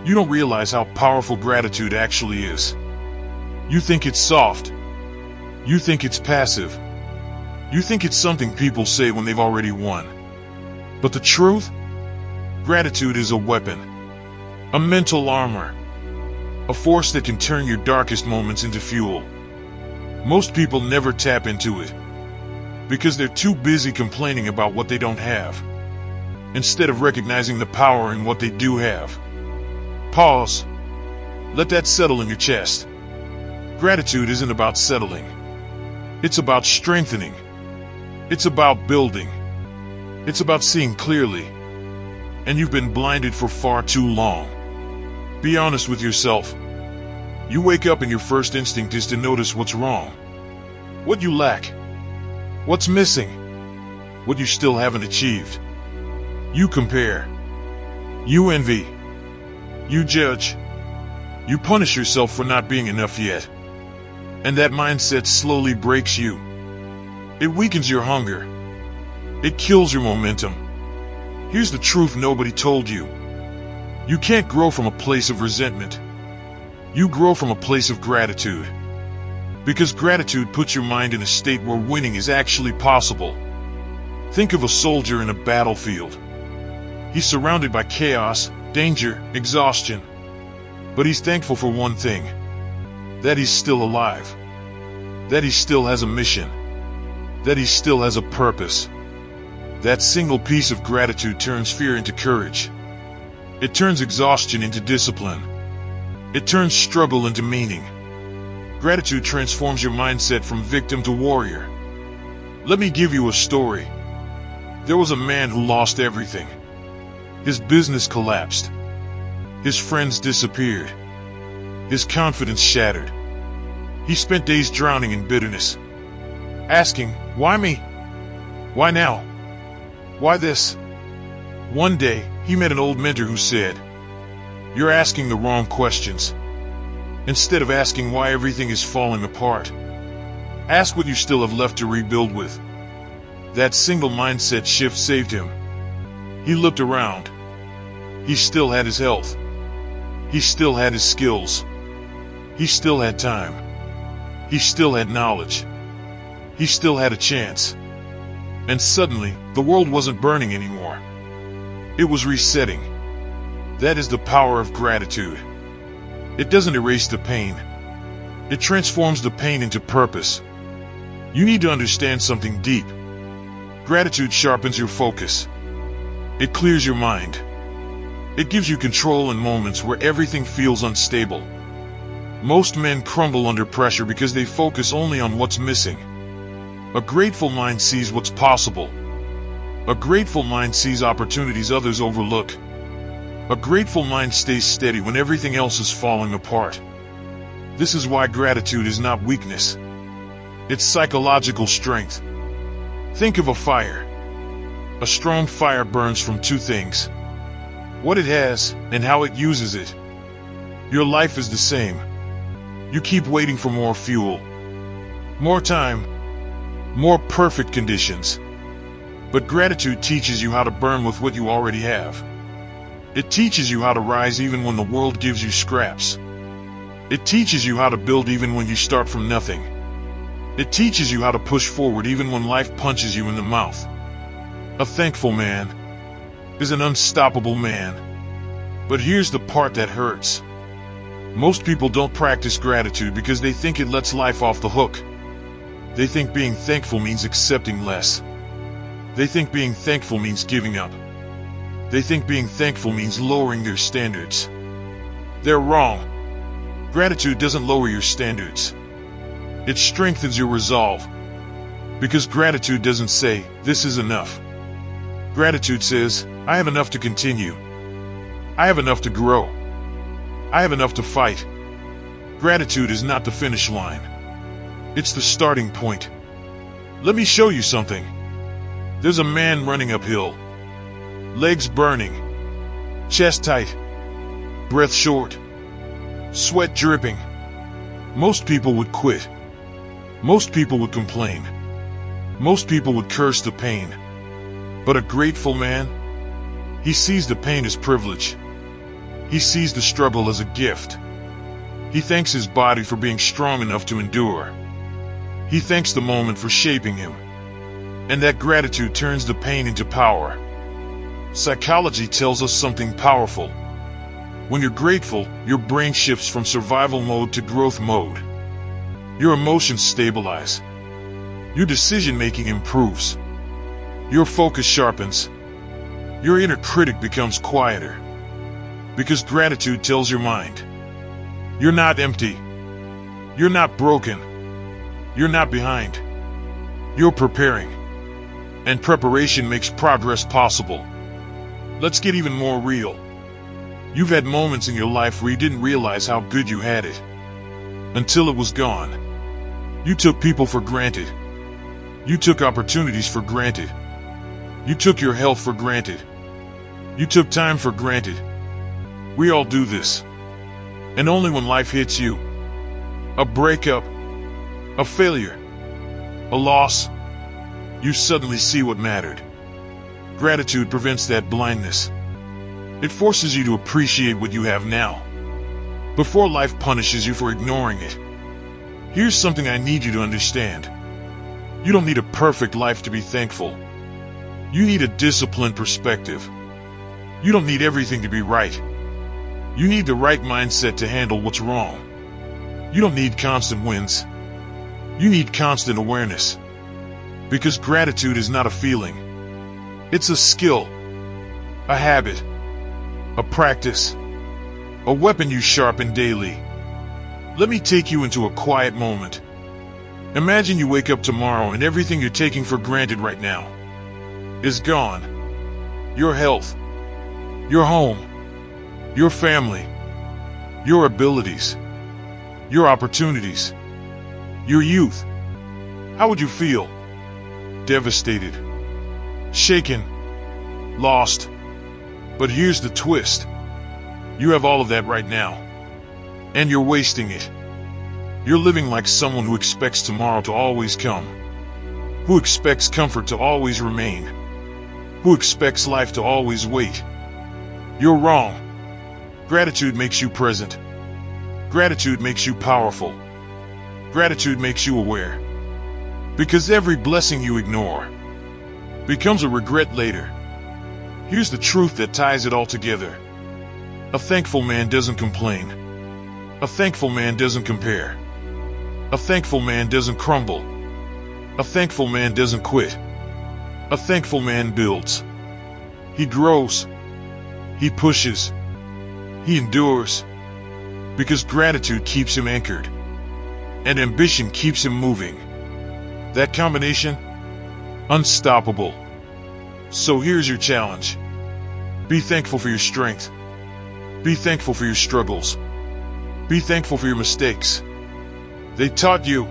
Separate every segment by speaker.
Speaker 1: You don't realize how powerful gratitude actually is. You think it's soft. You think it's passive. You think it's something people say when they've already won. But the truth? Gratitude is a weapon. A mental armor. A force that can turn your darkest moments into fuel. Most people never tap into it because they're too busy complaining about what they don't have, instead of recognizing the power in what they do have. Pause. Let that settle in your chest. Gratitude isn't about settling. It's about strengthening. It's about building. It's about seeing clearly. And you've been blinded for far too long. Be honest with yourself. You wake up and your first instinct is to notice what's wrong. What you lack. What's missing. What you still haven't achieved. You compare. You envy. You judge. You punish yourself for not being enough yet. And that mindset slowly breaks you. It weakens your hunger. It kills your momentum. Here's the truth nobody told you. You can't grow from a place of resentment. You grow from a place of gratitude. Because gratitude puts your mind in a state where winning is actually possible. Think of a soldier in a battlefield. He's surrounded by chaos, danger, exhaustion. But he's thankful for one thing. That he's still alive. That he still has a mission. That he still has a purpose. That single piece of gratitude turns fear into courage. It turns exhaustion into discipline. It turns struggle into meaning. Gratitude transforms your mindset from victim to warrior. Let me give you a story. There was a man who lost everything. His business collapsed. His friends disappeared. His confidence shattered. He spent days drowning in bitterness, asking, "Why me? Why now? Why this?" One day, he met an old mentor who said, "You're asking the wrong questions. Instead of asking why everything is falling apart, ask what you still have left to rebuild with." That single mindset shift saved him. He looked around. He still had his health. He still had his skills. He still had time. He still had knowledge. He still had a chance. And suddenly, the world wasn't burning anymore. It was resetting. That is the power of gratitude. It doesn't erase the pain. It transforms the pain into purpose. You need to understand something deep. Gratitude sharpens your focus. It clears your mind. It gives you control in moments where everything feels unstable. Most men crumble under pressure because they focus only on what's missing. A grateful mind sees what's possible. A grateful mind sees opportunities others overlook. A grateful mind stays steady when everything else is falling apart. This is why gratitude is not weakness. It's psychological strength. Think of a fire. A strong fire burns from two things: what it has and how it uses it. Your life is the same. You keep waiting for more fuel, more time, more perfect conditions. But gratitude teaches you how to burn with what you already have. It teaches you how to rise even when the world gives you scraps. It teaches you how to build even when you start from nothing. It teaches you how to push forward even when life punches you in the mouth. A thankful man is an unstoppable man. But here's the part that hurts. Most people don't practice gratitude because they think it lets life off the hook. They think being thankful means accepting less. They think being thankful means giving up. They think being thankful means lowering their standards. They're wrong. Gratitude doesn't lower your standards. It strengthens your resolve. Because gratitude doesn't say, "This is enough." Gratitude says, "I have enough to continue. I have enough to grow. I have enough to fight." Gratitude is not the finish line. It's the starting point. Let me show you something. There's a man running uphill. Legs burning. Chest tight. Breath short. Sweat dripping. Most people would quit. Most people would complain. Most people would curse the pain. But a grateful man, he sees the pain as privilege. He sees the struggle as a gift. He thanks his body for being strong enough to endure. He thanks the moment for shaping him. And that gratitude turns the pain into power. Psychology tells us something powerful. When you're grateful, your brain shifts from survival mode to growth mode. Your emotions stabilize. Your decision-making improves. Your focus sharpens. Your inner critic becomes quieter. Because gratitude tells your mind, you're not empty. You're not broken. You're not behind. You're preparing. And preparation makes progress possible. Let's get even more real. You've had moments in your life where you didn't realize how good you had it. Until it was gone. You took people for granted. You took opportunities for granted. You took your health for granted. You took time for granted. We all do this. And only when life hits you, a breakup, a failure, a loss, you suddenly see what mattered. Gratitude prevents that blindness. It forces you to appreciate what you have now, before life punishes you for ignoring it. Here's something I need you to understand. You don't need a perfect life to be thankful. You need a disciplined perspective. You don't need everything to be right. You need the right mindset to handle what's wrong. You don't need constant wins. You need constant awareness. Because gratitude is not a feeling. It's a skill, a habit, a practice, a weapon you sharpen daily. Let me take you into a quiet moment. Imagine you wake up tomorrow and everything you're taking for granted right now is gone. Your health, your home, your family, your abilities, your opportunities, your youth. How would you feel? Devastated, shaken, lost. But here's the twist. You have all of that right now. And you're wasting it. You're living like someone who expects tomorrow to always come. Who expects comfort to always remain. Who expects life to always wait. You're wrong. Gratitude makes you present. Gratitude makes you powerful. Gratitude makes you aware. Because every blessing you ignore becomes a regret later. Here's the truth that ties it all together. A thankful man doesn't complain. A thankful man doesn't compare. A thankful man doesn't crumble. A thankful man doesn't quit. A thankful man builds. He grows. He pushes. He endures. Because gratitude keeps him anchored. And ambition keeps him moving. That combination? Unstoppable. So here's your challenge. Be thankful for your strength. Be thankful for your struggles. Be thankful for your mistakes. They taught you.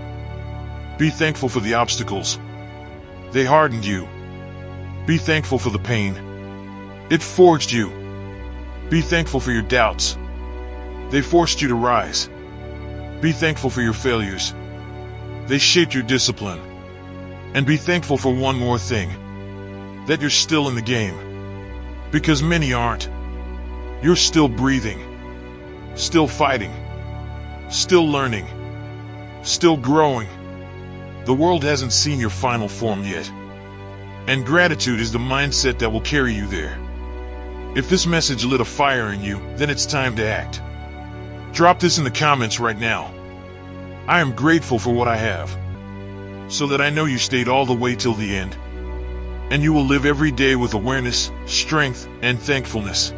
Speaker 1: Be thankful for the obstacles. They hardened you. Be thankful for the pain. It forged you. Be thankful for your doubts. They forced you to rise. Be thankful for your failures. They shaped your discipline. And be thankful for one more thing. That you're still in the game. Because many aren't. You're still breathing. Still fighting. Still learning. Still growing. The world hasn't seen your final form yet. And gratitude is the mindset that will carry you there. If this message lit a fire in you, then it's time to act. Drop this in the comments right now. I am grateful for what I have. So that I know you stayed all the way till the end. And you will live every day with awareness, strength, and thankfulness.